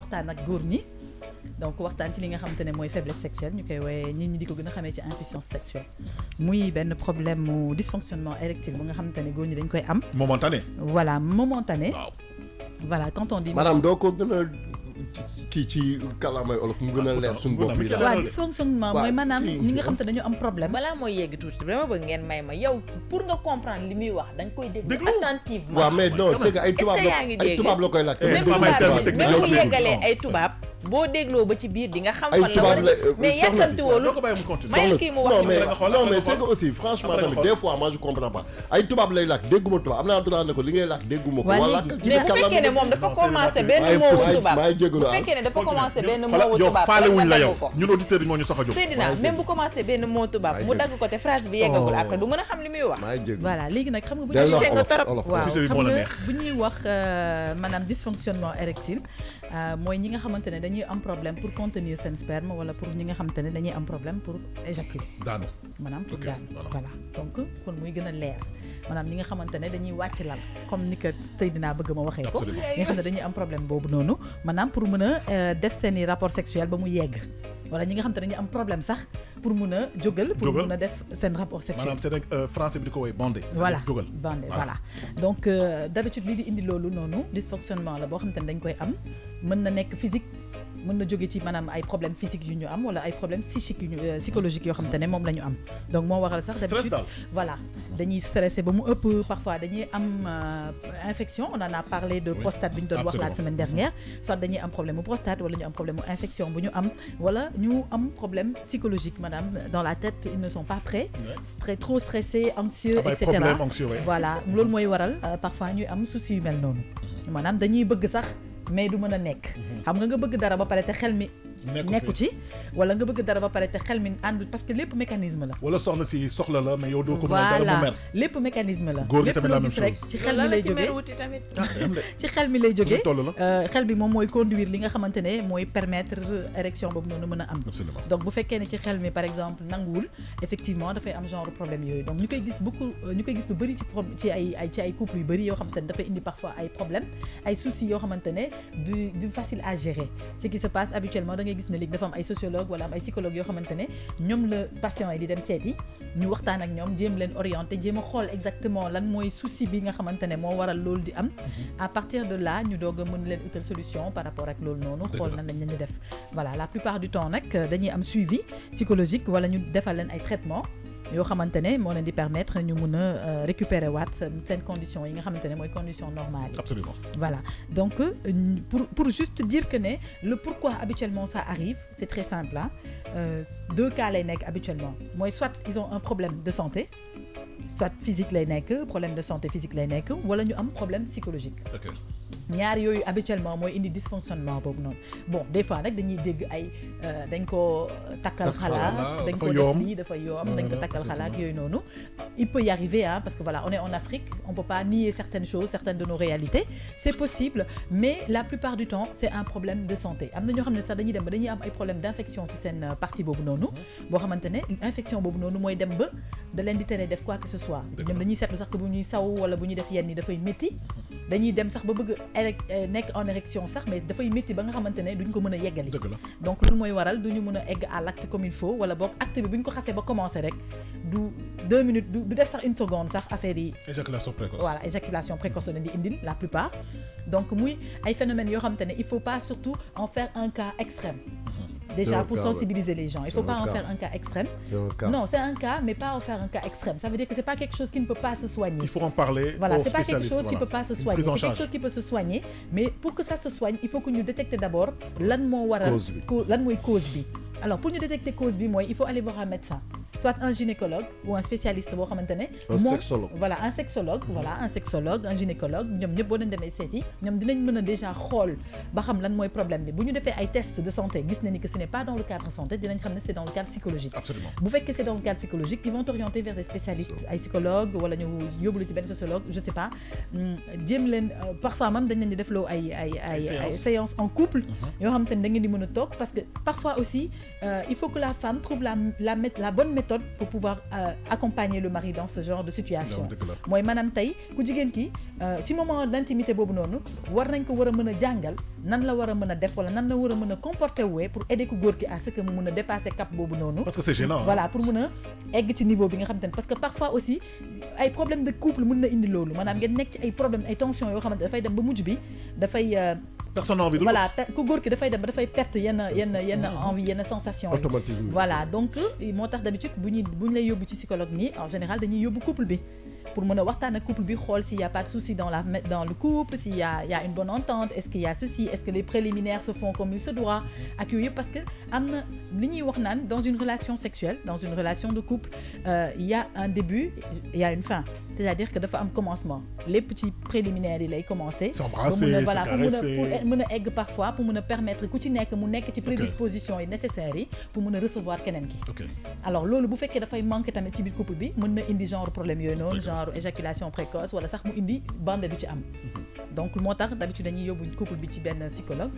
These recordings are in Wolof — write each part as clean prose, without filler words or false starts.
waxtaan ak góor ñi donc waxtaan ci li nga xamante ne mooy faiblesse sexuelle ñu koy woowee nit ñi di ko gën a xamee ci impuissance sexuelle muy benn problème mu dysfonctionnement érectile bu nga xamante ne góor ñi dañ koy am. momentané. voilà momentané. waaw. voilà quand on dit. maanaam doo ko gën a kii ci kàllaamay olof mu gën a leer suñu bopp yi. waaw dysfonctionnement mooy maanaam ñi nga xamante ne dañu am problème. balaa mooy yegg tuuti dama bëgg ngeen may ma yow pour nga comprendre li muy wax da nga koy déglu attentivement. waaw mais non c'est que ay tubaab la koy lakk. même bu yeggalee ay tubaab. boo dégloo ba ci biir di nga xam fan la war mais yàkkamti woolu mayal kii mu wax non mais c'est que aussi franchement tamit des fois moi je comprends pas ay tubaab lay làkk dégguma tubaab am naa droit ne ko li ngay làkk dégguma ko wala mais bu fekkee ne moom dafa commencé benn moowu tubaab bu fekkee ne dafa commencé benn moowu tubaab faalewuñ la yow ñun auditeurs yi moo ñu sax a jóg Seydina même bu commencé benn moo tubaab mu dagg ko te phrase bi yeggagul après du mën a xam li muy wax voilà léegi nag xam nga bu ñuy nga torop waaw xam nga bu ñuy wax maanaam dysfonctionnement érectile mooy ñi nga xamante ne dañuy am problème pour contenir seen sperme wala pour ñi nga xamante ne dañuy am problème pour éjaculer daanu maanaam pour daanu voilà donc kon muy gën a leer maanaam ñi nga xamante ne dañuy wàcc lal comme ni que tey dinaa bëgg ma waxee ko ñi nga xam ne dañuy am problème boobu noonu maanaam pour mën a def seeni rapport sexuel ba mu yegg wala ñi nga xam te dañuy am problème sax pour mun a jógal pour mun a def seen rapport sexuel maanaam c'est français bi di ko woy bandé voilà jógal bandé voilà donc d'habitude lii di indi loolu noonu dysfonctionnement la boo xam te ne dañ koy am mën na nekk physique mën na jóge ci maanaam ay problèmes physiques yu ñu am wala ay problèmes psychiques yu ñu psychologiques yoo xamante ne moom la ñu am donc moo waral sax d'habitude voilà dañuy stressé ba mu ëpp parfois dañuy am infection on en a parlé de prostate bi ñu doon wax la semaine dernière soit dañuy am problème mu prostate wala ñu am problème mu infection bu ñu am wala ñu am problème psychologique maanaam dans la tête ils ne sont pas prêts trop stressés anxieux et cetera voilà loolu mooy waral parfois ñuy am souci yu mel noonu maanaam dañuy bëgg sax mais du mën a nekk xam nga bëgg dara ba pare te xel mi nekku ci wala nga bëgg dara ba pare te xel mi àndul parce que lépp mécanisme la wala soxna si soxla la mais yow doo ko mën a dara mu mer lépp mécanisme la góor gi tamit la même chose rek ci xel mi lay jógee ci xel mi lay jógee xel bi moom mooy conduire li nga xamante ne mooy permettre érection boobu noonu mën a am donc bu fekkee ne ci xel mi par exemple nanguwul effectivement dafay am genre problème yooyu donc ñu koy gis beaucoup ñu koy gis lu bëri ci ay couple yu bëri yoo xamante ne dafay indi parfois ay problèmes ay soucis yoo xamante ne du facile à gérer ce qui se passe habituellement da ngay gis ne léegi dafa am ay sociologue wala am ay psychologue yoo xamante ne ñoom la patient yi di dem seeti ñu waxtaan ak ñoom jéem leen orienter jéem a xool exactement lan mooy souci bi nga xamante ne moo waral loolu di am à partir de là ñu doog a mën leen utal solution par rapport ak loolu noonu xool nan lañ leen di def voilà la plupart du temps nag dañuy am suivi psychologique wala ñu defal leen ay traitement yoo xamante ne moo leen di permettre ñu mun a récupérer waat seen conditions yi nga xamante ne mooy conditions normales yi. Absolument. Voilà donc pour juste dire que ne le pourquoi habituellement ça arrive c'est très simple hein. Deux cas lay nekk habituellement mooy soit ils ont un problème de santé soit physique lay nekk problème de santé physique lay nekk wala ñu am problème psychologique. Okay. ñaar yooyu habituellement mooy indi dysfonctionnement boobu noonu bon des fois nag dañuy dégg ay dañ ko takkal xalaat dañ ko def lii dafa yoom dañ ko takkal xalaat yooyu noonu il peut y arriver hein, parce que voilà on est en Afrique on peut pas nier certaines choses certaines de nos réalités c'est possible mais la plupart du temps c'est un problème de santé am na ñoo xam ne sax dañuy dem ba dañuy am ay problème d'infection ci seen partie boobu noonu boo xamante ne infection boobu noonu mooy dem ba da leen di tere def quoi que ce soit ñoom dañuy seetlu sax que bu ñuy saw wala bu ñuy def yenn yi dafay métti dañuy dem sax ba bëgg nekk en érection sax mais dafay métti ba nga xamante ne duñ ko mën a yeggali donc loolu mooy waral duñu mën a egg à l'acte comme il faut wala boog acte bi bu ñu ko xasee ba commencer rek du 2 minutes du def sax une seconde sax affaire yi éjaculation précoce voilà éjaculation précoce la di indil la plupart donc muy ay phénomènes yoo xamante ne il faut pas surtout en faire un cas extrême déjà pour sensibiliser les gens il faut pas en faire un cas extrême non c'est un cas mais pas en faire un cas extrême ça veut dire que c'est pas quelque chose qui ne peut pas se soigner il faut en parler voilà c'est pas quelque chose qui peut pas se soigner c'est quelque chose qui peut se soigner mais pour que ça se soigne il faut que ñu détecter d'abord lan moo waral lan mooy cause bi alors pour ñu détecter cause bi mooy il faut aller voir un médecin soit un gynécologue ou un spécialiste boo xamante ne voilà un sexologue un gynécologue ñoom ñëpp boo leen demee seeti ñoom dinañ mën a déjà xool ba xam lan mooy problème bi bu ñu defee ay tests de santé gis na ni que ce n'est pas dans le cadre santé dinañ xam ne c'est dans le cadre psychologique absolument bu fekkee c'est dans le cadre psychologique ils vont t'orienter vers des spécialistes ay psychologues wala ñu yóbbu la ci benn sociologue je sais pas jéem leen parfois même dañ leen di defloo ay séances en couple yoo xamante ne da ngeen di mën a toog parce que parfois aussi il faut que la femme trouve la bonne méthode méthodes pour pouvoir accompagner le mari dans ce genre de situation mooy maanaam tey ku jigéen ki ci moment d'intimité boobu noonu war nañ ko war a mën a jàngal nan la war a mën a def wala nan la war a mën a comporter wee pour aider ku góor ki à ce que mu mën a dépasser cap boobu noonu parce que c'est gênant voilà pour mën a egg ci niveau bi nga xamante ne parce que parfois aussi ay problème de couple mën na indi loolu maanaam ngeen nekk ci ay problème ay tensions yoo xamante dafay dem ba mujj bi dafay personne envie de voilà ku góor ki dafay dem ba dafay perte yenn envie yenn sensation automatisme voilà donc moo tax d'habitude bu ñu lay yóbbu ci psychologue nii en général dañuy yóbbu couple bi pour mën a waxtaan ak couple bi xool s'il y a pas de souci dans le couple s'il y a une bonne entente est-ce qu'il y a ceci est-ce que les préliminaires se font comme il se doit ak yooyu parce que am na li ñuy wax naan dans une relation sexuelle dans une relation de couple il y a un début il y a une fin c'est-à-dire que dafa am commencement les petits préliminaires yi lay commencer s'embrasser, voilà se caresser pour mën a egg parfois pour mën a permettre ku ci nekk mu nekk ci prédisposition yi nécessaires yi pour mën a recevoir keneen ki alors loolu bu fekkee dafay manquer tamit ci biir couple bi mën na indi genre problème yooyu noonu genre éjaculation précoce wala sax mu indi bande du ci am donc moo tax d'habitude dañuy yóbbu couple bi ci benn psychologue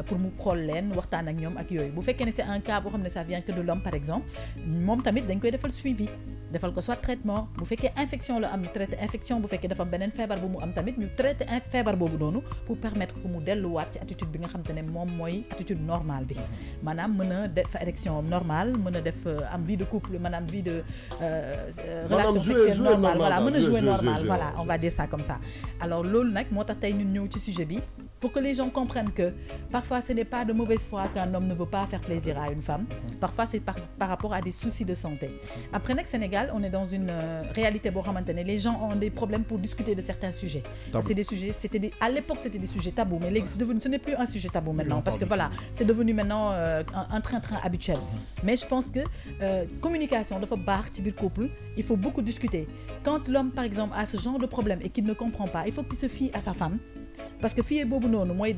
pour mu xool leen waxtaan ak ñoom ak yooyu bu fekkee ne c'est un cas boo xam ne ça vient que de l'homme par exemple moom tamit dañ koy defal suivi defal ko soit traitement bu fekkee infection la am ñu traité infection bu fekkee dafa am beneen feebar bu mu am tamit ñu traité feebar boobu noonu pour permettre que mu delluwaat ci attitude bi nga xam te ne moom mooy attitude normale bi maanaam mën a def érection normale mën a def am vie de couple maanaam vie de relation sexuelle normale voilà mën a jouer normal voilà on va dire ça comme ça alors loolu nag moo tax tey ñun ñëw ci sujet bi pour que les gens comprennent que parfois ce n'est pas de mauvaise foi qu'un homme ne veut pas faire plaisir à une femme parfois c'est par rapport à des soucis de santé après nag Sénégal on est dans une réalité boo xamante ne les gens ont des problèmes pour discuter de certains sujets c'est des sujets à l'époque c'était des sujets tabous mais léegi ce n'est plus un sujet tabou maintenant parce que voilà c'est devenu maintenant un train-train habituel mais je pense que communication dafa baax ci biir couple il faut beaucoup discuter quand l'homme par exemple a ce genre de problème et qu'il ne comprend pas il faut qu'il se fie à sa femme parce que fii boobu noonu mooy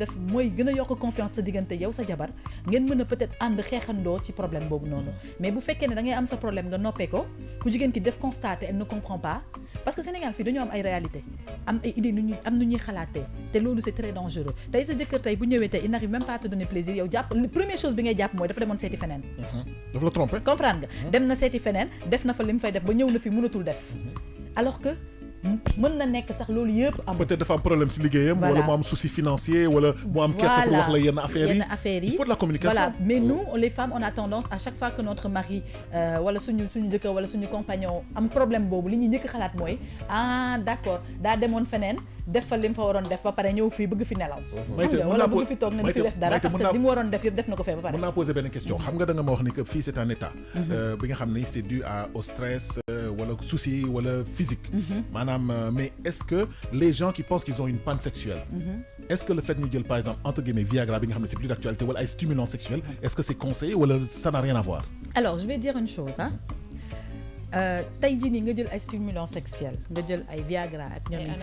gën a yokk confiance sa diggante yow sa jabar ngeen mën a peut-être ànd xeexandoo ci problème boobu noonu mais bu fekkee ne da ngay am sa problème nga noppee ko ku jigéen ki def constater elle ne comprend pas parce que Sénégal fii dañoo am ay réalité am ay idées am nu ñuy xalaatee te loolu c'est très dangereux tey sa jëkkër tey bu ñëwee tey il n'arrive même pas à te donner plaisir yow jàpp première chose bi ngay jàpp mooy dafa demoon seeti feneen dafa la tromper comprendre nga dem na seeti feneen def na fa li mu fay def ba ñëw na fi mënatul def alors que mën na nekk sax loolu yëpp am peut-être dafa am problème ci liggéeyam wala mu am souci financier wala mu am kersa pour wax la yenn affaires yi il faut de la communication voilà mais nous les femmes on a tendance à chaque fois que notre mari wala suñu jëkkër wala suñu compagnon am problème boobu li ñuy njëkk xalaat mooy d'accord daa demoon feneen def fa li mu fa waroon def ba pare ñëw fii bëgg fi nelaw wala bëgg fi toog ne di fi def dara parce que li mu waroon def yëpp def na ko fee ba pare mën naa poser benn question xam nga da nga ma wax ni que fii c'est un état bi nga xam ne c'est dû au stress wala souci wala physique maanaam mais est-ce que les gens qui pensent qu'ils ont une panne sexuelle est-ce que le fait ñu jël par exemple entre guillemets Viagra bi nga xam ne c'est plus d'actualité wala ay stimulants sexuels est-ce que c'est conseillé wala ça n'a rien à voir alors je vais dire une chose tey jii nii nga jël ay stimulants sexuels nga jël ay Viagra ak ñoom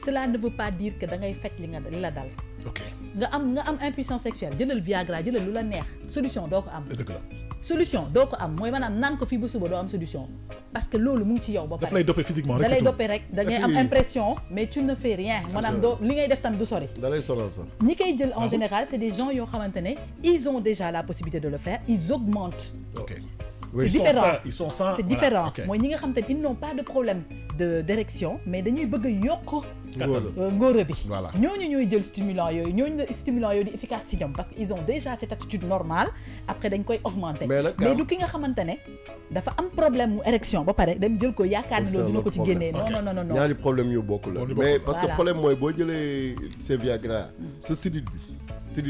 cela ne veut pas dire que da ngay faj li la dal ok nga am impuissance sexuelle jëlal Viagra jëlal lu la neex solution doo ko am dëgg la solution doo ko am mooy maanaam naan ko fii ba suba doo am solution parce que loolu mu ngi ci yow ba pare daf lay dopper physiquement rek da lay dopper rek da ngay am impression mais tu ne fais rien maanaam doo li ngay def tam du sori da lay sonal sax ñi koy jël en général c'est des gens yoo xamante ne ils ont déjà la possibilité de le faire ils augmentent Oui, c'est différent ils sont sains c'est différent mooy ñi nga xam te ne ils n'ont pas de problème d'érection mais dañuy bëgg a yokk ngóora bi ñooñu ñooy jël stimulant yooyu di efficace ci ñoom parce que ils ont déjà cette attitude normale après dañ koy augmenter mais du ki nga xamante ne dafa am problème mu érection ba pare dem jël ko yaakaar ni loolu dina ko ci génnee non ñaari problème yu bokk la mais parce que problème mooy boo jëlee ces Viagra sa sidit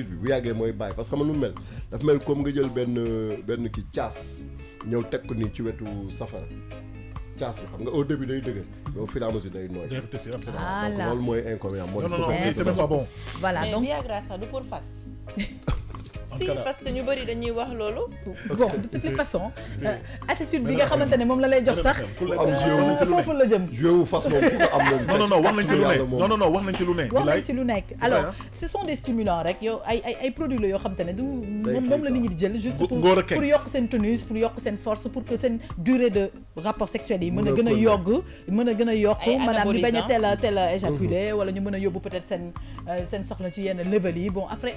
bi bu yàggee mooy bàyyi parce que man nu mel dafa mel comme nga jël benn ki caas ñëw teg ko nii ci wetu safara caas bi xam nga au début day dëgër mais au fur et à mesure day nooy donc loolu mooy inconvénient non c'est même pas bon voilà donc Viagra sax du pour fas si parce que ñu bari dañuy wax loolu bon de toutes les façons attitude bi nga xamante ne moom la lay jox sax foofu la jëm joué fas moom ku ko am non wax nañ ci lu ne non wax nañ ci lu ne wax nañ ci lu nekk alors ce sont des stimulants rek yow ay produits la yoo xamante ne du moom la nit ñi di jël juste pour yokk seen tonus pour yokk seen force pour que seen durée de rapport sexuel yi mën a gën a yokk maanaam ñu bañ a teel a éjaculer wala ñu mën a yóbbu peut-être seen soxla ci yenn level yi bon après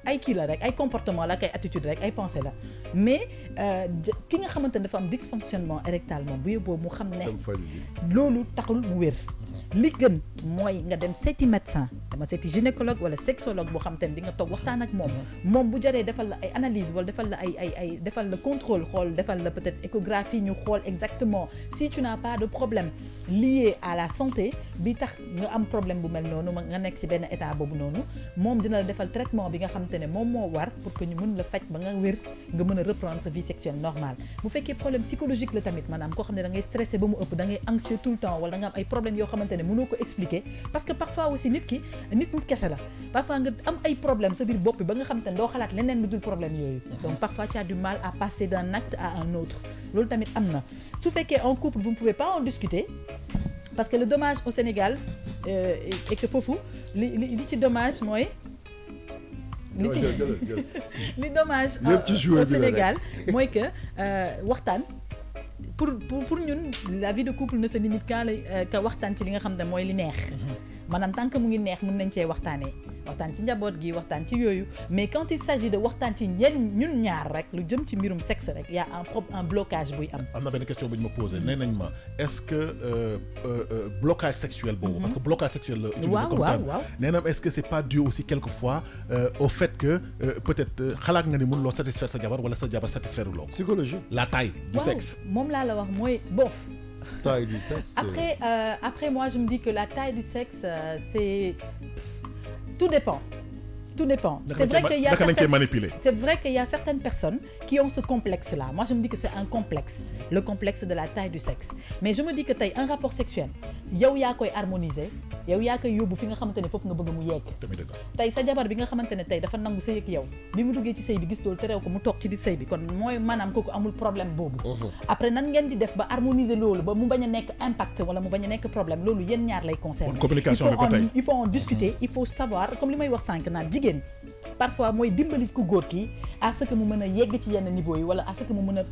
ay kii la rek ay comportement la ak ay attitude rek ay pensée la mais ki nga xamante ne dafa am dysfonctionnement érectile moom bu yóbboo mu xam ne loolu taxul mu wér li gën mooy nga dem seeti médecin dama seeti gynécologue wala sexologue boo xam te ne di nga toog waxtaan ak moom bu jaree defal la ay analyse wala defal la ay defal la contrôle xool defal la peut-être échographie ñu xool exactement si tu n'as pas de problème lié à la santé bi tax nga am problème bu mel noonu nga nekk ci benn état boobu noonu moom dina la defal traitement bi nga xam te ne moom moo war pour que ñu mën la faj ba nga wér nga mën a reprendre sa vie sexuelle normale bu fekkee problème psychologique la tamit maanaam koo xam ne da ngay stressé ba mu ëpp da ngay anxieux tout le temps wala da nga am ay problèmes yoo xamante ne mënoo ko expliquer parce que parfois aussi nit kese la parfois nga am ay problème sa biir bopp bi ba nga xam te ne doo xalaat leneen lu dul problème yooyu donc parfois tu as du mal à passer d'un acte à un autre loolu tamit am na su fekkee en couple vous ne pouvez pas en discuter parce que le dommage au Sénégal et que foofu li ci dommage mooy li dommage au Sénégal mooy que waxtaan pour ñun la vie de couple ne se limite qu'à waxtaan ci li nga xam ne mooy li neex maanaam tant que mu ngi neex mën nañ cee waxtaanee waxtaan ci njaboot gi waxtaan ci yooyu mais quand il s'agit de waxtaan ci ñun ñaar rek lu jëm ci mbirum sexe rek y a un blocage buy am na benn question bu ñu ma posé nee nañ ma est-ce que blocage sexuel boobu parce que blocage sexuel la utilisé comme terme nee na est-ce que c'est pas dû aussi quelquefois au fait que peut-être xalaat nga ni mënuloo satisfaire sa jabar wala sa jabar satisfaire loo psychologie la taille du sexe moom laa la wax mooy bof taille du sexe après moi je me dis que la taille du sexe c'est tout dépend c'est vrai qu'il y a certaines personnes qui ont ce complexe là moi je me dis que c'est un complexe le complexe de la taille du sexe mais je me dis que tey un rapport sexuel yow yaa koy harmoniser yow yaa koy yóbbu fi nga xamante ne foofu nga bëgg mu yegg tey sa jabar bi nga xamante ne tey dafa nangu sëy ak yow bi mu duggee ci sëy bi gis loolu terew ko mu toog ci biir sëy bi kon mooy maanaam kooku amul problème boobu après nan ngeen di def ba harmoniser loolu ba mu bañ a nekk impact wala mu bañ a nekk problème loolu yéen ñaar lay concerner il faut en discuter il faut savoir comme li may wax sànq naan jigéen parfois mooy dimbali ku góor ki à ce que mu mën a yegg ci yenn niveau yi wala à ce que mu mën a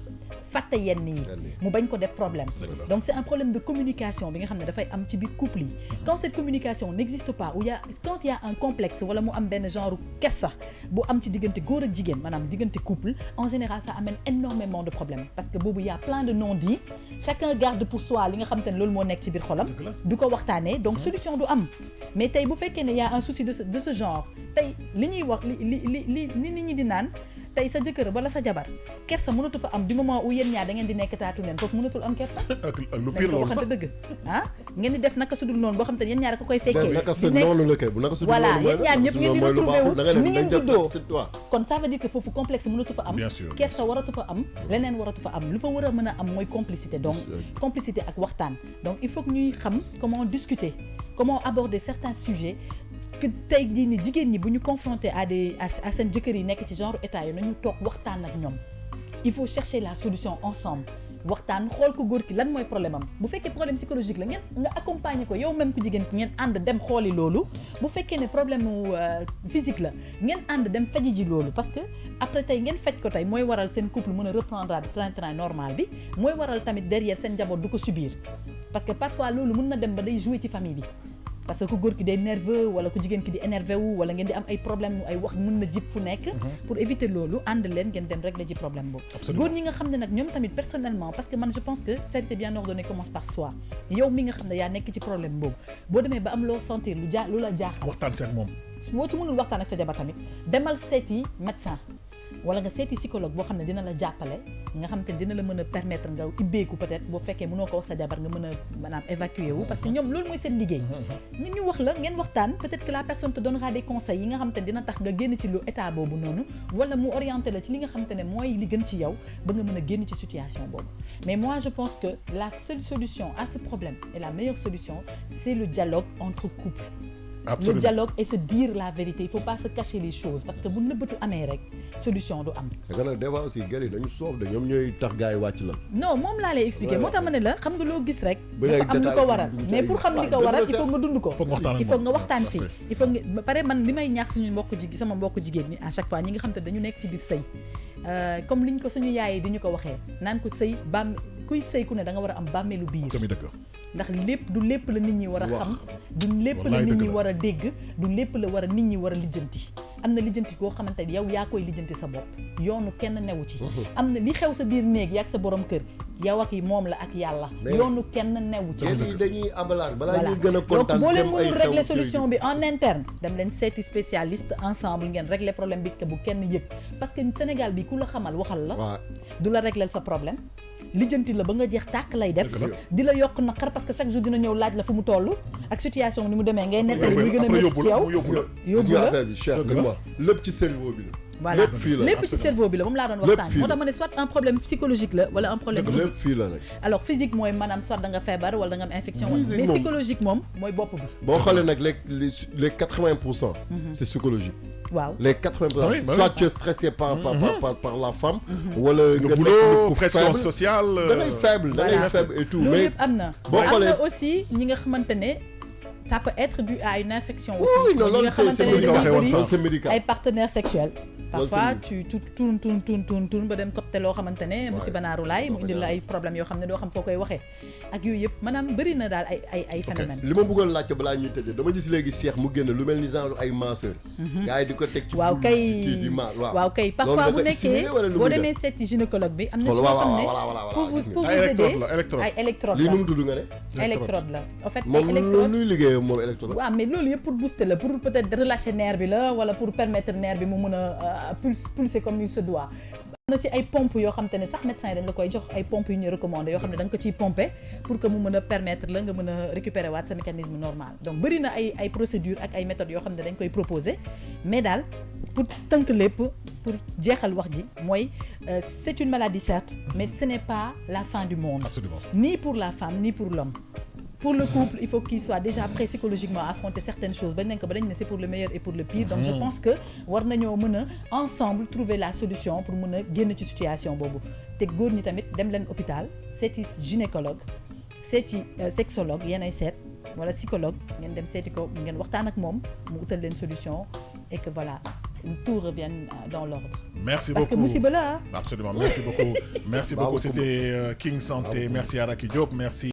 fàtte yenn yi mu bañ ko def problème donc c'est un problème de communication bi nga xam ne dafay am ci biir couple yi quand cette communication n'existe pas ou quand il y a un complexe wala mu am benn genre kersa bu am ci diggante góor ak jigéen maanaam diggante couple en général ça amène énormément de problèmes parce que boobu y a plein de non-dits chacun garde pour soi li nga xam te ne loolu moo nekk ci biir xolam du ko waxtaanee donc solution du am mais tey bu fekkee ne y a un souci de ce genre tey li ñuy wax li nit ñi di naan tey sa jëkkër wala sa jabar kersa mënatu fa am du moment où yéen ñaar da ngeen di nekk taatu neen foofu mënatul am kersa lu pire loolu sax dëgg ngeen di def naka sudul noonu boo xam te ne yéen ñaar ko koy fekkee naka su noonu la kay bu naka sudul voilà yéen ñaar ñëpp ngeen di retrouver wu ni ngeen juddoo kon ça veut dire que foofu complexe mënatu fa am kersa waratu fa am leneen waratu fa am lu fa war a mën a am mooy complicité donc complicité ak waxtaan donc il faut que ñuy xam comment discuter comment aborder certains sujets que tey jii ni jigéen ñi bu ñu confronté à seen jëkkër yi nekk ci genre état yi nañu toog waxtaan ak ñoom il faut chercher la solution ensemble waxtaan xool ko góor ki lan mooy problème am bu fekkee problème psychologique la ngeen nga accompagner ko yow même ku jigéen ki ngeen ànd dem xooli loolu bu fekkee ne problème physique la ngeen ànd dem faji ji loolu parce que après tey ngeen faj ko tey mooy waral seen couple mën a reprendre train normal bi mooy waral tamit derrière seen njaboot du ko subir parce que parfois loolu mën na dem ba day jouer ci famille bi parce que ku góor ki day nerveux wala ku jigéen ki di énervé wu wala ngeen di am ay problème ay wax mën na jib fu nekk pour éviter loolu ànd leen ngeen dem régler ji problème boobu góor ñi nga xam ne nag ñoom tamit personnellement parce que man je pense que charité bien ordonnée commence par soi yow mi nga xam ne yaa nekk ci problème boobu boo demee ba am loo sentir lu la jaaxal waxtaan seen moom boo ci mënul waxtaan ak sa jabar tamit demal seeti médecin wala nga seeti psychologue boo xam ne dina la jàppale nga xam te ne dina la mën a permettre nga ibbeeku peut-être boo fekkee mënoo ko wax sa jabar nga mën a maanaam évacuer wu parce que ñoom loolu mooy seen liggéey nit ñu wax la ngeen waxtaan peut-être que la personne te donnera des conseils yi nga xam te ne dina tax nga génn ci lu état boobu noonu wala mu orienté la ci li nga xam te ne mooy li gën ci yow ba nga mën a génn ci situation boobu mais moi je pense que la seule solution à ce problème et la meilleure solution c'est le dialogue entre couples. Absolument. Le dialogue et se dire la vérité il faut pas se cacher les choses parce que bu nëbbatu amee rek solution du am. da nga nag des fois aussi gars yi dañu soof de ñoom ñooy tax gars yi wàcc la. non moom laa lay expliquer moo tax ma ne la xam nga loo gis rek. dafa am lu ko waral mais pour xam li ko waral il faut nga dund ko. il faut nga waxtaan ci il faut nga ba pare man li may ñaax suñu sama mbokk jigéen ñi à chaque fois ñi nga xam te dañu nekk ci biir sëy comme liñ ko suñu yaay yi di ñu ko waxee naan ko sëy kuy sëy ku ne da nga war a am bàmmeelu biir. ndax lépp du lépp la nit ñi war a xam du lépp la nit ñi war a dégg du lépp la war a nit ñi war a lijjanti am na lijjanti koo xamante ni yow yaa koy lijjanti sa bopp yoonu kenn newu ci am na li xew sa biir néeg yaag sa borom kër yow ak yi moom la ak yàlla yoonu kenn newu ci dañuy emballage balaa ñuy gën a kontaan donc boo leen mënul régler solution bi en interne dem leen seeti spécialiste ensemble ngeen régler problème bi bu kenn yëg parce que Sénégal bi ku la xamal waxal la du la régler sa problème lijjanti la ba nga jeex tàkk lay def di la yokk naqar parce que chaque jour dina ñëw laaj la fu mu toll ak situation ni mu demee ngay nettali muy gën a métti ci yow yóbbu la affaire bi cher li ma lépp ci cerveau bi la voilà lépp ci cerveau bi la moom laa doon wax sànq moo tax ma ne soit un problème psychologique la wala un problème lépp fii la nag alors physique mooy maanaam soit da nga feebar wala da nga am infection mais psychologique moom mooy bopp bi boo xoolee nag les 80% c'est psychologique waaw les 80% soit tu es stressé par la femme wala nga nekk pression sociale da ngay faible et tout loolu yëpp am na am na aussi ñi nga xamante ne ça peut être dû à une infection aussi. Oui, non, c'est médical. Ay partenaires sexuels. Parfois tu tourne ba dem copte loo xamante ne musiba naaru laay mu indil la ay problèmes yoo xam ne doo xam foo koy waxee ak yooyu yëpp maanaam bëri na daal ay phénomènes. li ma bëggoon laajte balaa ñuy tëjee dama gis léegi Cheikh mu génn lu mel ni genre ay masseur. gars yi di ko teg ci kii di ma waaw kay parfois bu nekkee boo demee seeti gynécologue bi am na ci yoo xam ne pour vous aider ay électrode la lii nu mu tudd nga ne. électrode la en fait ay électrode luy liggéeyam moom électrode. waaw mais loolu yëpp pour booster la pour peut-être relâcher nerf bi la wala pour permettre nerf bi mu mën a pulser comme il se doit. am na ci ay pompes yoo xam te ne sax médecin yi dañ la koy jox ay pompes yu ñu recommandé yoo xam ne da nga ko ciy pomper pour que mu mën a permettre la nga mën a récupérer waat sa mécanisme normal donc bëri na ay procédures ak ay méthodes yoo xam ne dañ koy proposer mais daal pour tënk lépp pour jeexal wax ji mooy c'est une maladie certes mais ce n'est pas la fin du monde. Absolument. Ni pour la femme ni pour l'homme. Pour le couple, il faut qu'il soit déjà prêt psychologiquement à affronter certaines choses. C'est pour le meilleur et pour le pire. Donc je pense que war nañoo mën a ensemble trouver la solution pour mën a génn ci situation boobu te góor ñi tamit dem leen hôpital seeti gynécologue seeti sexologue yéen ay seet wala psychologue ngeen dem seeti ko ngeen waxtaan ak moom mu utal leen solution et que voilà tout revienne dans l'ordre. Merci beaucoup. Parce que musiba la. Absolument. Merci beaucoup. Merci beaucoup. C'était King Santé. Merci à Racky Diop. Merci.